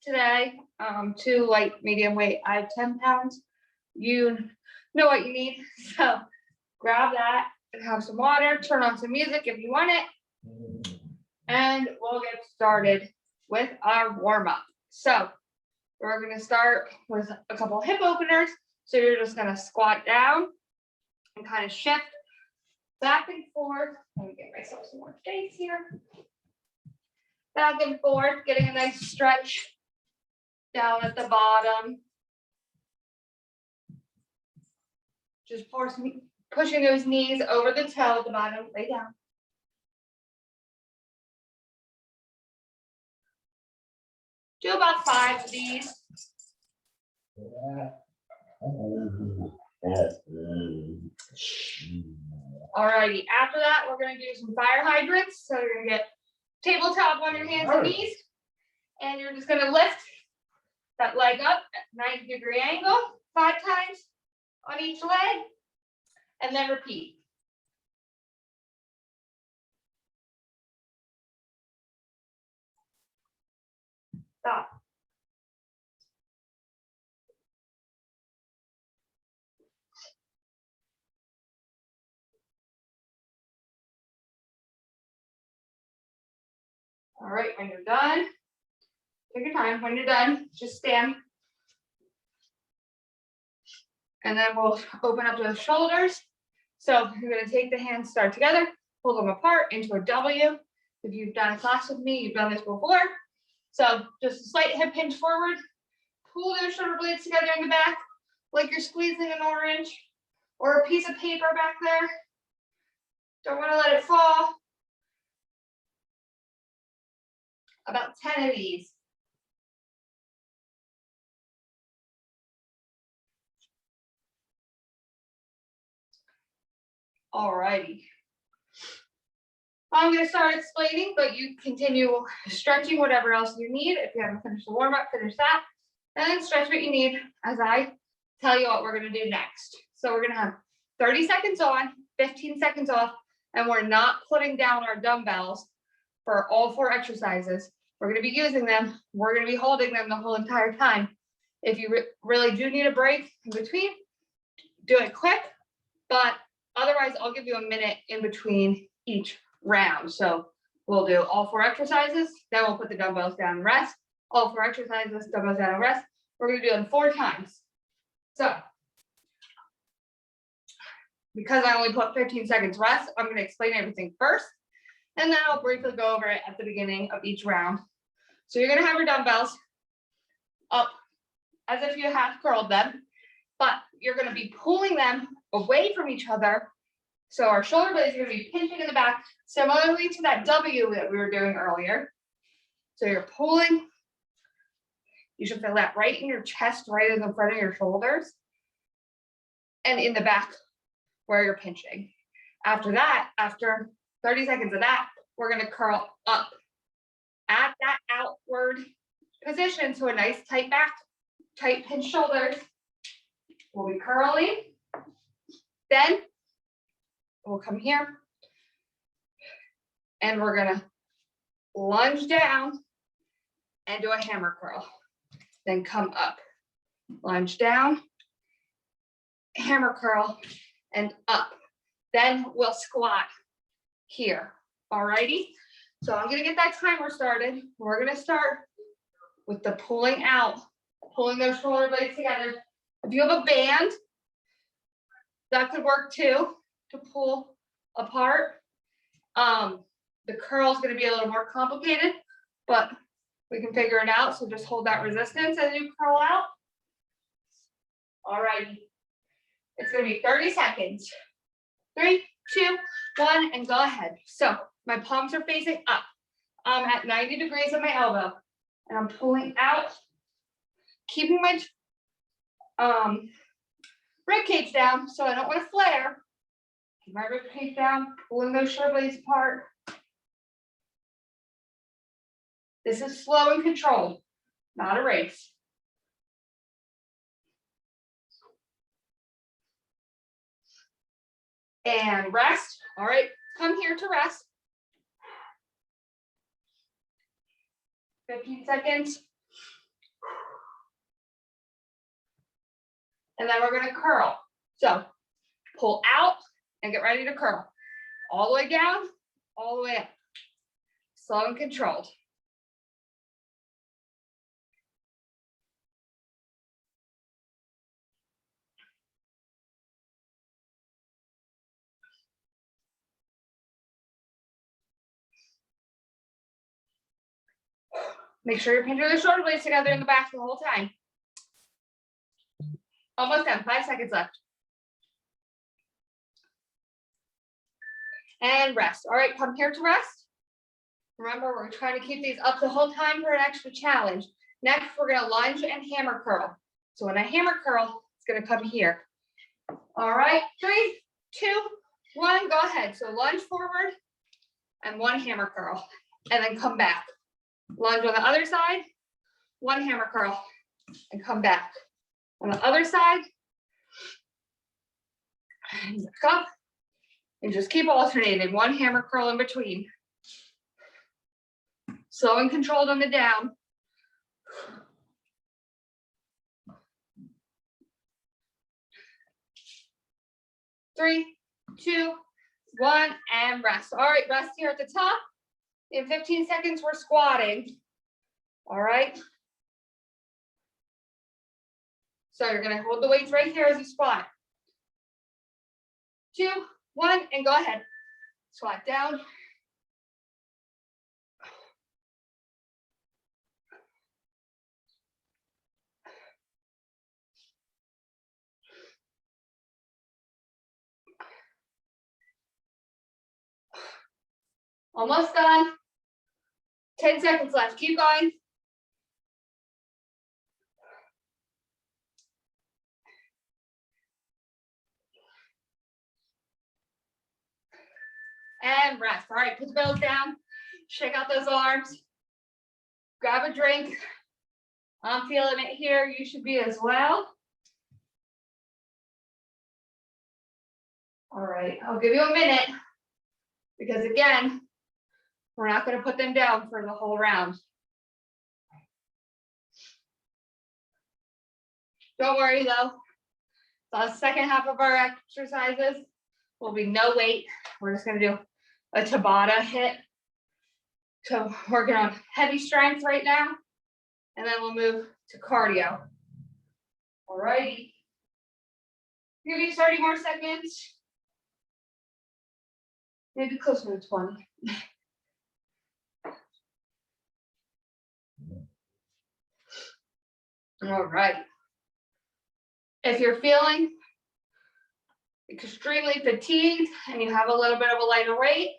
today, 2 light, medium weight. I have 10 pounds. You know what you need. So grab that and have some water, turn on some music if you want it. And we'll get started with our warm up. So we're going to start with a couple hip openers. So you're just going to squat down and kind of shift back and forth. Let me get myself some more space here. Back and forth, getting a nice stretch down at the bottom. Just pushing those knees over the toe at the bottom. Lay down. Do about 5 of these. Alrighty, after that, we're going to do some fire hydrants. So you're going to get tabletop on your hands and knees, and you're just going to lift that leg up at 90-degree angle 5 times on each leg, and then repeat. Stop. All right, when you're done, take your time. When you're done, just stand. And then we'll open up those shoulders. So you're going to take the hands, start together, pull them apart into a W. If you've done a class with me, you've done this before. So just a slight hip hinge forward, pull those shoulder blades together in the back, like you're squeezing an orange or a piece of paper back there. Don't want to let it fall. About 10 of these. All righty. I'm going to start explaining, but you continue stretching whatever else you need. If you haven't finished the warm up, finish that. And then stretch what you need as I tell you what we're going to do next. So we're going to have 30 seconds on, 15 seconds off, and we're not putting down our dumbbells for all 4 exercises. We're going to be using them. We're going to be holding them the whole entire time. If you really do need a break in between, do it quick, but otherwise I'll give you a minute in between each round. So we'll do all 4 exercises, then we'll put the dumbbells down and rest. All 4 exercises, dumbbells down and rest. We're going to do them 4 times. So because I only put 15 seconds rest, I'm going to explain everything first, and then I'll briefly go over it at the beginning of each round. So you're going to have your dumbbells up as if you half curled them, but you're going to be pulling them away from each other. So our shoulder blades are going to be pinching in the back, similarly to that W that we were doing earlier. So you're pulling. You should feel that right in your chest, right in the front of your shoulders, and in the back where you're pinching. After that, after 30 seconds of that, we're going to curl up at that outward position. So a nice tight back, tight pinch shoulders. We'll be curling. Then we'll come here and we're going to lunge down and do a hammer curl. Then come up, lunge down, hammer curl, and up. Then we'll squat here. Alrighty. So I'm going to get that timer started. We're going to start with the pulling out, pulling those shoulder blades together. If you have a band, that could work too, to pull apart. The curl is going to be a little more complicated, but we can figure it out. So just hold that resistance as you curl out. All right. It's going to be 30 seconds. 3, 2, 1, and go ahead. So my palms are facing up. I'm at 90 degrees at my elbow, and I'm pulling out, keeping my rib cage down so I don't want to flare. Keep my rib cage down, pulling those shoulder blades apart. This is slow and controlled, not a race. And rest. All right, come here to rest. 15 seconds. And then we're gonna curl. So pull out and get ready to curl. All the way down, all the way up. Slow and controlled. Make sure you're pinching the shoulder blades together in the back the whole time. Almost done, 5 seconds left. And rest. All right, come here to rest. Remember, we're trying to keep these up the whole time for an extra challenge. Next, we're gonna lunge and hammer curl. So when I hammer curl, it's gonna come here. All right, 3, 2, 1, go ahead. So lunge forward and 1 hammer curl, and then come back. Lunge on the other side, 1 hammer curl, and come back. On the other side, and back up, and just keep alternating. 1 hammer curl in between. Slow and controlled on the down. Three, 2, 1, and rest. All right, rest here at the top. In 15 seconds, we're squatting. All right. So you're gonna hold the weights right here as you squat. 2, 1, and go ahead. Squat down. Almost done. 10 seconds left. Keep going. And rest. All right, put the bells down. Shake out those arms. Grab a drink. I'm feeling it here. You should be as well. All right, I'll give you a minute because again, we're not going to put them down for the whole round. Don't worry though. The second half of our exercises will be no weight. We're just going to do a Tabata hit. So working on heavy strength right now, and then we'll move to cardio. All righty. Give you 30 more seconds. Maybe closer to 20. All right. If you're feeling extremely fatigued and you have a little bit of a lighter weight,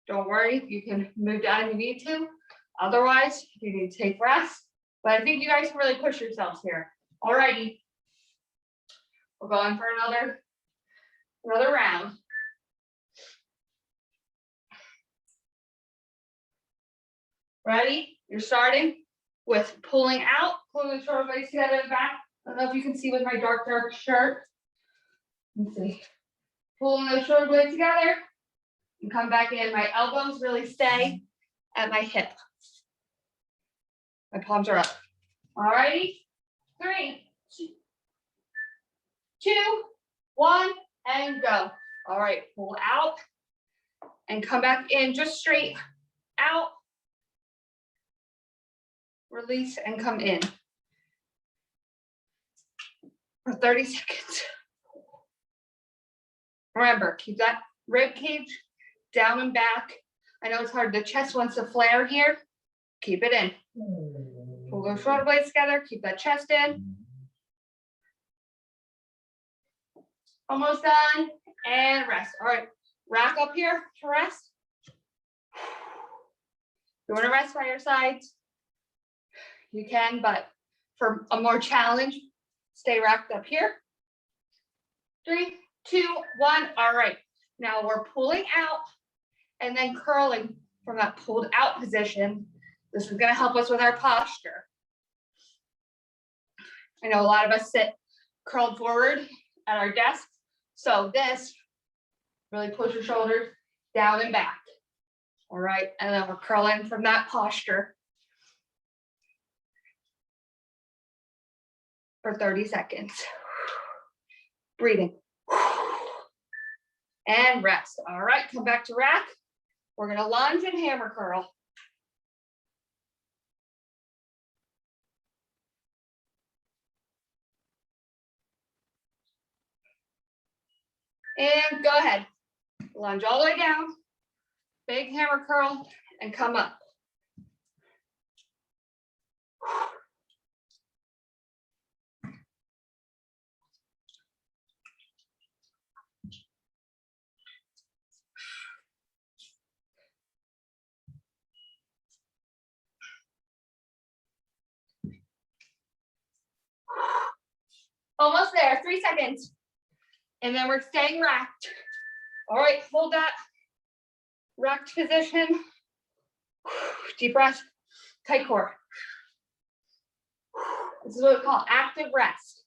don't worry, you can move down if you need to. Otherwise, you need to take rest. But I think you guys can really push yourselves here. All righty. We're going for another round. Ready? You're starting with pulling out, pulling the shoulder blades together in the back. I don't know if you can see with my dark shirt. Let's see. Pulling those shoulder blades together and come back in. My elbows really stay at my hip. My palms are up. All righty. 3, 2, 1, and go. All right, pull out and come back in just straight out. Release and come in for 30 seconds. Remember, keep that rib cage down and back. I know it's hard. The chest wants to flare here. Keep it in. Pull those shoulder blades together. Keep that chest in. Almost done. And rest. All right. Rack up here to rest. You want to rest by your sides? You can, but for a more challenge, stay racked up here. 3, 2, 1. All right. Now we're pulling out and then curling from that pulled out position. This is going to help us with our posture. I know a lot of us sit curled forward at our desks. So this, really push your shoulders down and back. All right. And then we're curling from that posture. for 30 seconds. Breathing. And rest. All right, come back to rack. We're gonna lunge and hammer curl. And go ahead. Lunge all the way down. Big hammer curl and come up. Almost there, 3 seconds. And then we're staying racked. All right, hold that racked position. Deep breath, tight core. This is what we call active rest.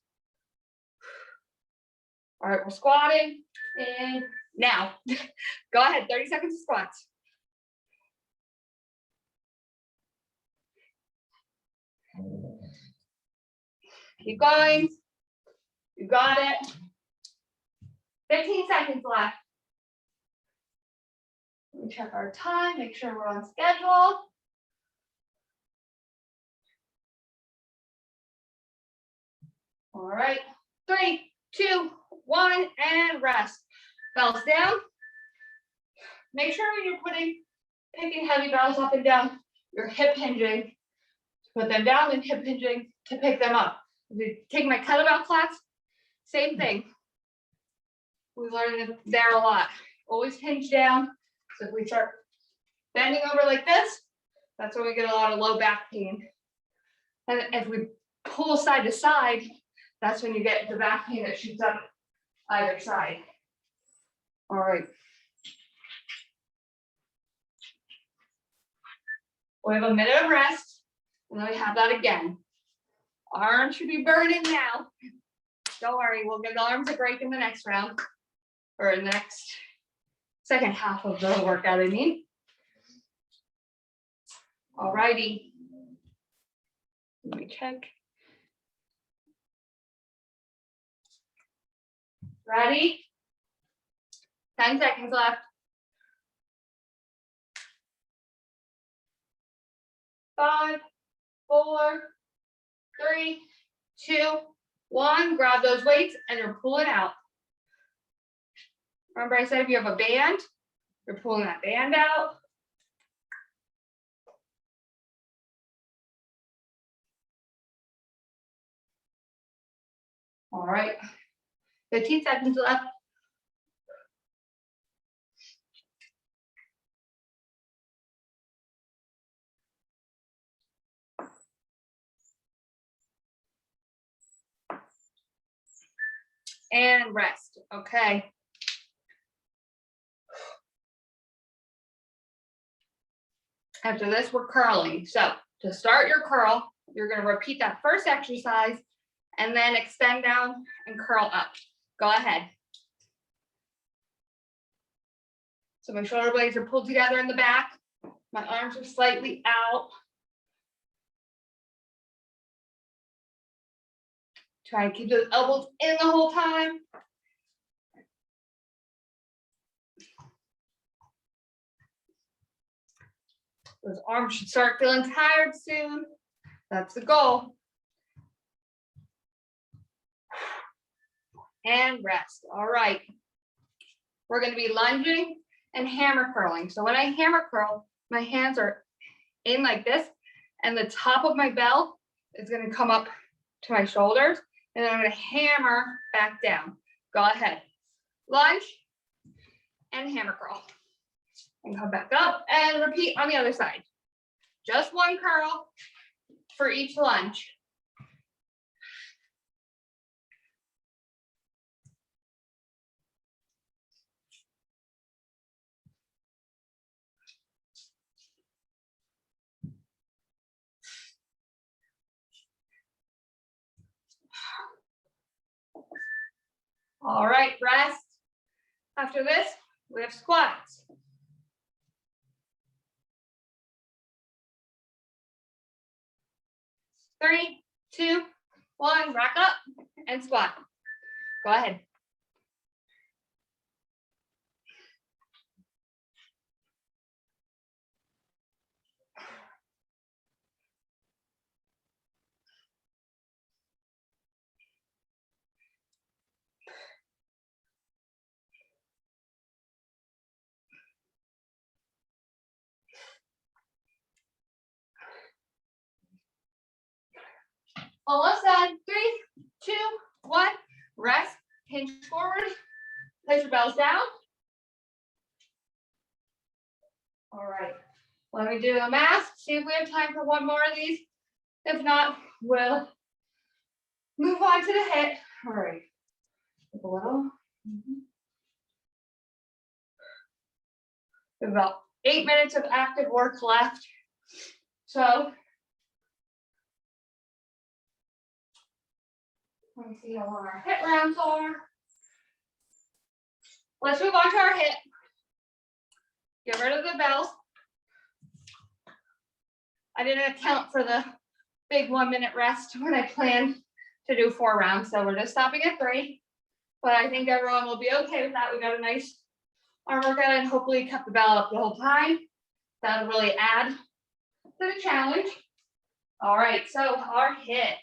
All right, we're squatting. And now, go ahead, 30 seconds of squats. Keep going. You got it. 15 seconds left. Let me check our time, make sure we're on schedule. All right, 3, 2, 1, and rest. Bells down. Make sure when you're picking heavy bells up and down, you're hip hinging to put them down and hip hinging to pick them up. If you take my kettlebell class, same thing. We learned it there a lot. Always hinge down. So if we start bending over like this, that's when we get a lot of low back pain. And if we pull side to side, that's when you get the back pain that shoots up either side. All right. We have a minute of rest, and then we have that again. Arms should be burning now. Don't worry, we'll give the arms a break in the next round, or in the next second half of the workout, I mean. All righty. Let me check. Ready? 10 seconds left. 5, 4, 3, 2, 1. Grab those weights and you're pulling out. Remember I said if you have a band, you're pulling that band out. All right, 15 seconds left. And rest, okay. After this, we're curling. So to start your curl, you're gonna repeat that first exercise and then extend down and curl up. Go ahead. So my shoulder blades are pulled together in the back. My arms are slightly out. Try and keep those elbows in the whole time. Those arms should start feeling tired soon. That's the goal. And rest. All right. We're going to be lunging and hammer curling. So when I hammer curl, my hands are in like this, and the top of my bell is going to come up to my shoulders, and then I'm going to hammer back down. Go ahead. Lunge and hammer curl. And come back up and repeat on the other side. Just one curl for each lunge. All right, rest. After this, we have squats. Three, 2, one, rack up and squat. Go ahead. Almost done. 3, 2, 1. Rest. Hinge forward. Place your bells down. All right. Let me do a mask. See if we have time for one more of these. If not, we'll move on to the hit. All right. A little. We have about 8 minutes of active work left. So let me see how long our hit rounds are. Let's move on to our hit. Get rid of the bells. I didn't account for the big 1 minute rest when I planned to do 4 rounds. So we're just stopping at 3. But I think everyone will be okay with that. We got a nice arm workout and hopefully kept the bell up the whole time. That'll really add to the challenge. All right, so our hit.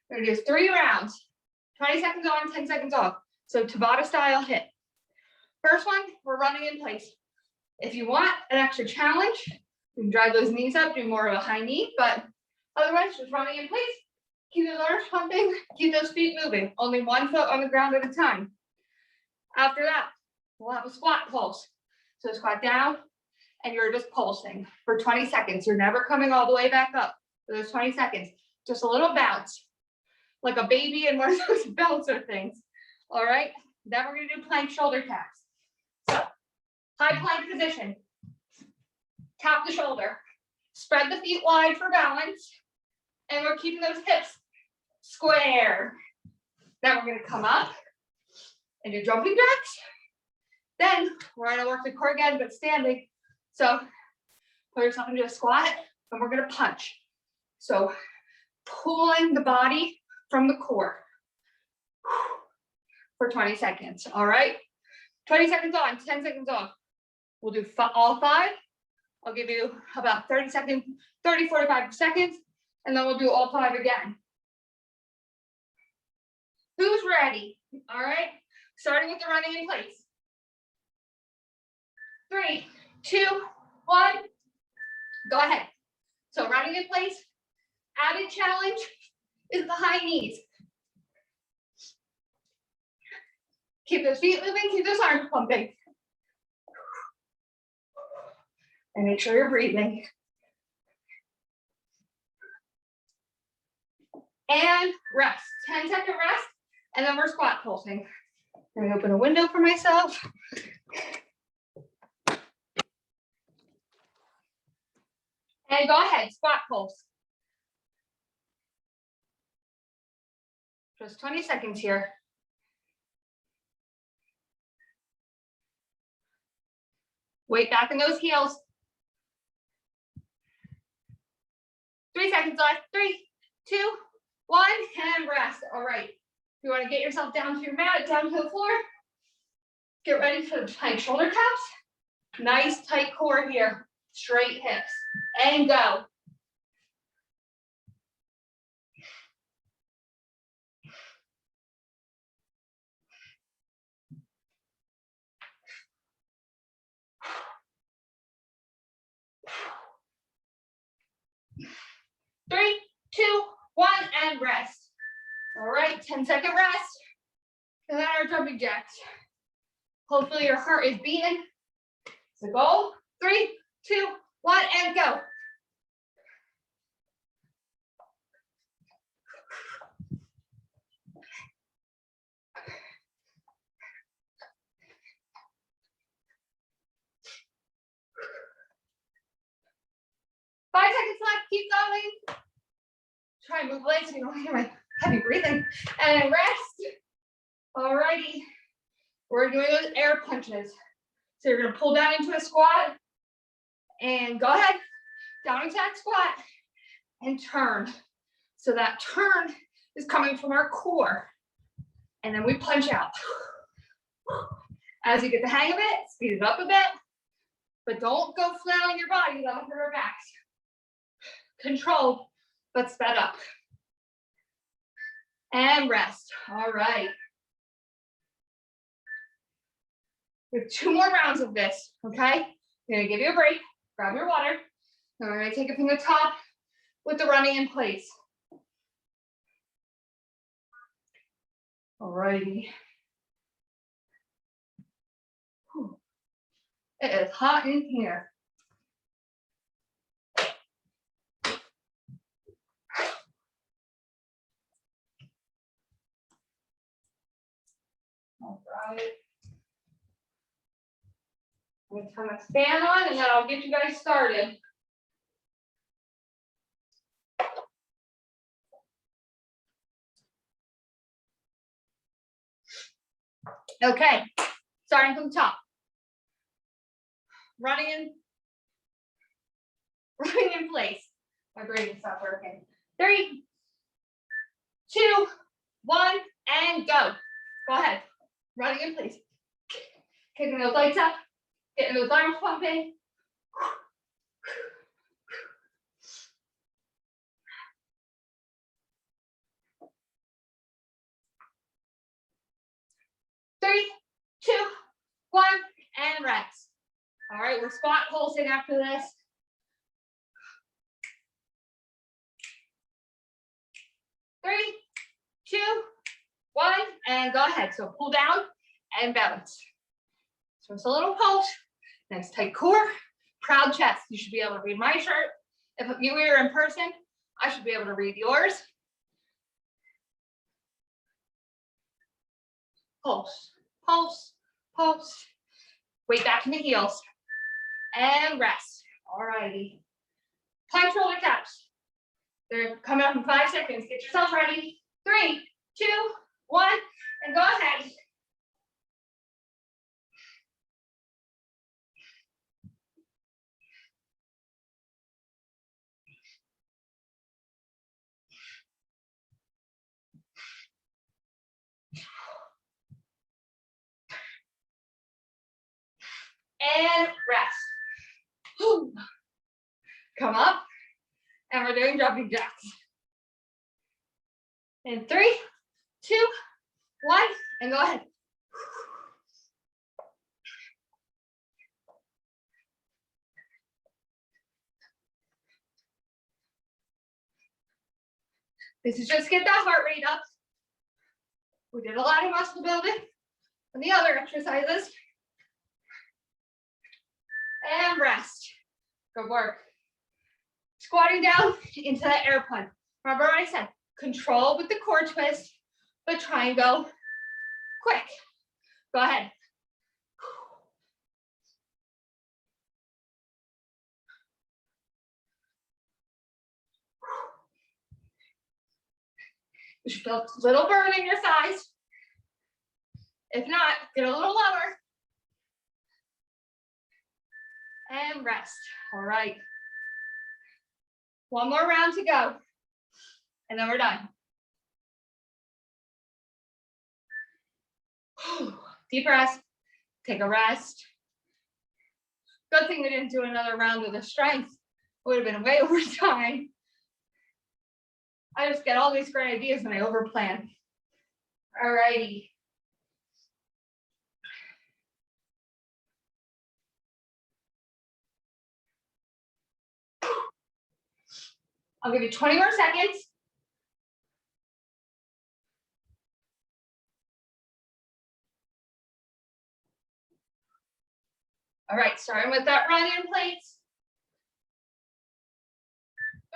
We're gonna do 3 rounds, 20 seconds on, 10 seconds off. So Tabata style hit. First one, we're running in place. If you want an extra challenge, you can drive those knees up, do more of a high knee, but otherwise just running in place. Keep those arms pumping, keep those feet moving. Only 1 foot on the ground at a time. After that, we'll have a squat pulse. So squat down, and you're just pulsing for 20 seconds. You're never coming all the way back up for those 20 seconds. Just a little bounce, like a baby in one of those bouncer things. All right, then we're gonna do plank shoulder taps. So high plank position, tap the shoulder, spread the feet wide for balance, and we're keeping those hips square. Then we're gonna come up and do jumping jacks. Then we're gonna work the core again, but standing. So put yourself into a squat, and we're gonna punch. So pulling the body from the core for 20 seconds. All right, 20 seconds on, 10 seconds off. We'll do all 5. I'll give you about 30 seconds, 30, 45 seconds, and then we'll do all 5 again. Who's ready? All right, starting with the running in place. 3, 2, 1, go ahead. So running in place, added challenge is the high knees. Keep those feet moving, keep those arms pumping. And make sure you're breathing. And rest, 10-second rest, and then we're squat pulsing. Let me open a window for myself. And go ahead, squat pulse. Just 20 seconds here. Weight back in those heels. 3 seconds left. 3, 2, 1, and rest. All right. If you want to get yourself down to your mat, down to the floor, get ready for the plank shoulder taps. Nice tight core here. Straight hips. And go. Three, 2, 1, and rest. All right, 10-second rest. And then our jumping jacks. Hopefully your heart is beating. So go. 3, 2, 1, and go. Five seconds left, keep going. Try and move legs so you don't hear my heavy breathing. And rest. Alrighty. We're doing those air punches. So you're gonna pull down into a squat. And go ahead. Down attack squat. And turn. So that turn is coming from our core. And then we punch out. As you get the hang of it, speed it up a bit, but don't go flat on your body, that'll hurt our backs. Controlled, but sped up. And rest. All right. We have 2 more rounds of this, okay? I'm gonna give you a break, grab your water, and we're gonna take it from the top with the running in place. All righty. It is hot in here. All right. I'm gonna turn my fan on and then I'll get you guys started. Okay, starting from the top. Running in place. My brain stopped working. 3, 2, 1, and go. Go ahead. Running in place. Kicking those legs up, getting those arms pumping. Three, 2, 1, and rest. All right, we're squat pulsing after this. 3, 2, 1, and go ahead. So pull down and balance. So it's a little pulse. Nice tight core, proud chest. You should be able to read my shirt. If you were in person, I should be able to read yours. Pulse, pulse, pulse. Weight back in the heels. And rest. All righty. Plank shoulder taps. They're coming up in 5 seconds. Get yourself ready. 3, 2, 1, and go ahead. And rest. Whew. Come up, and we're doing jumping jacks. In 3, 2, 1, and go ahead. This is just get that heart rate up. We did a lot of muscle building and the other exercises. And rest. Good work. Squatting down into that air punt. Remember what I said, control with the core twist, but try and go quick. Go ahead. You should feel a little burn in your thighs. If not, get a little lower. And rest. All right. 1 more round to go. And then we're done. Deep breath. Take a rest. Good thing we didn't do another round of the strength. Would have been way over time. I just get all these great ideas when I overplan. All righty. I'll give you 20 more seconds. All right, starting with that run in place.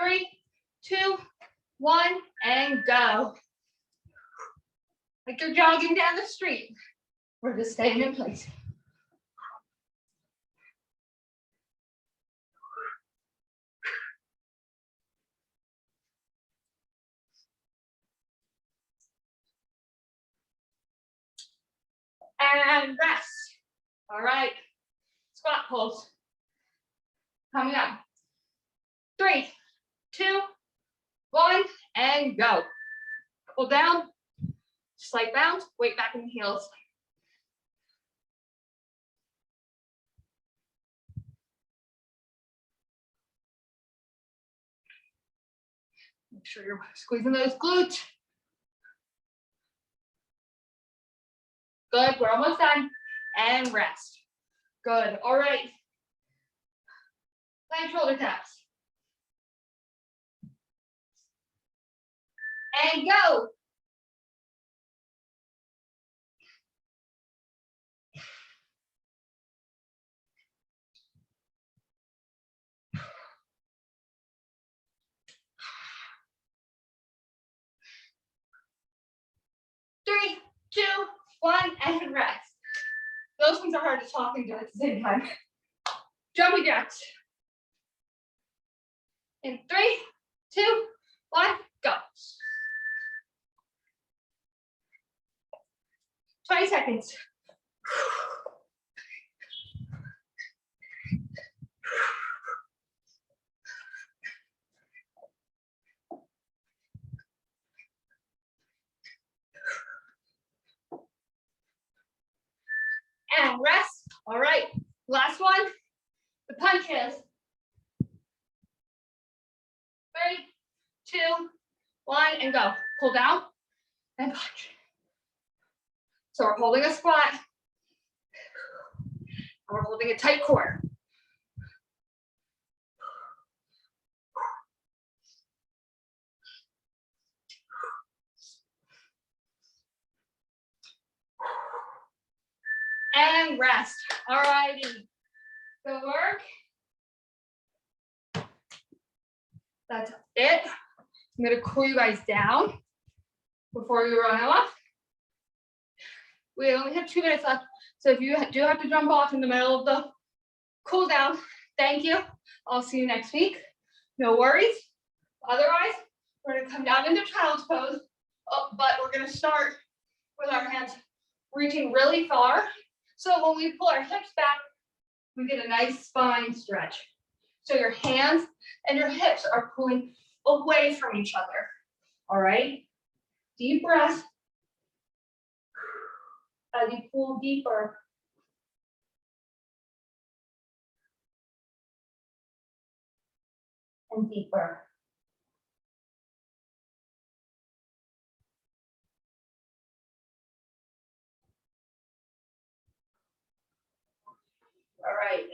3, 2, 1, and go. Like you're jogging down the street. We're just staying in place. And rest. All right. Squat pulse. Coming up. 3, 2, 1, and go. Pull down, slight bounce, weight back in the heels. Make sure you're squeezing those glutes. Good, we're almost done. And rest. Good, all right. Plank shoulder taps. And go. Three, two, one, and rest. Those ones are hard to talk and do at the same time. Jumping jacks. In 3, 2, 1, go. 20 seconds. And rest. All right. Last one. The punches. 3, 2, 1, and go. Pull down and punch. So we're holding a squat. And we're holding a tight core. And rest. All righty. Good work. That's it. I'm going to cool you guys down before we run off. We only have 2 minutes left. So if you do have to jump off in the middle of the cool down, thank you. I'll see you next week. No worries. Otherwise, we're going to come down into child's pose. Oh, but we're going to start with our hands reaching really far. So when we pull our hips back, we get a nice spine stretch. So your hands and your hips are pulling away from each other. All right? Deep breath as you pull deeper. And deeper. All right.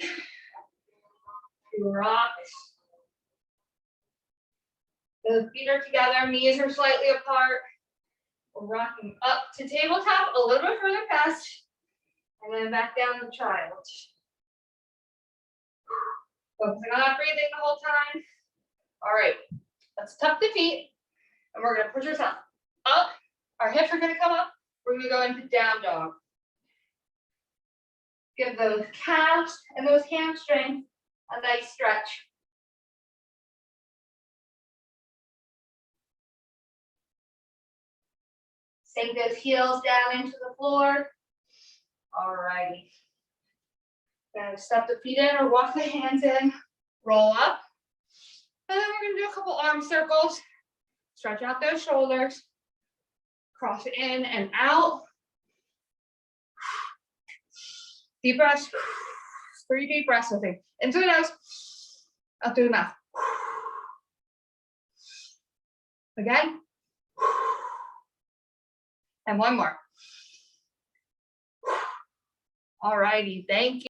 Rock. The feet are together, knees are slightly apart. We're rocking up to tabletop, a little bit further past, and then back down to child. Focusing on that breathing the whole time. All right, let's tuck the feet, and we're gonna push ourselves up. Our hips are gonna come up. We're gonna go into down dog. Give those calves and those hamstrings a nice stretch. Sink those heels down into the floor. All righty. Gonna step the feet in or walk the hands in. Roll up. And then we're gonna do a couple arm circles. Stretch out those shoulders. Cross it in and out. Deep breaths. 3 deep breaths with me. In through the nose, out through the mouth. Again. And one more. All righty, thank you.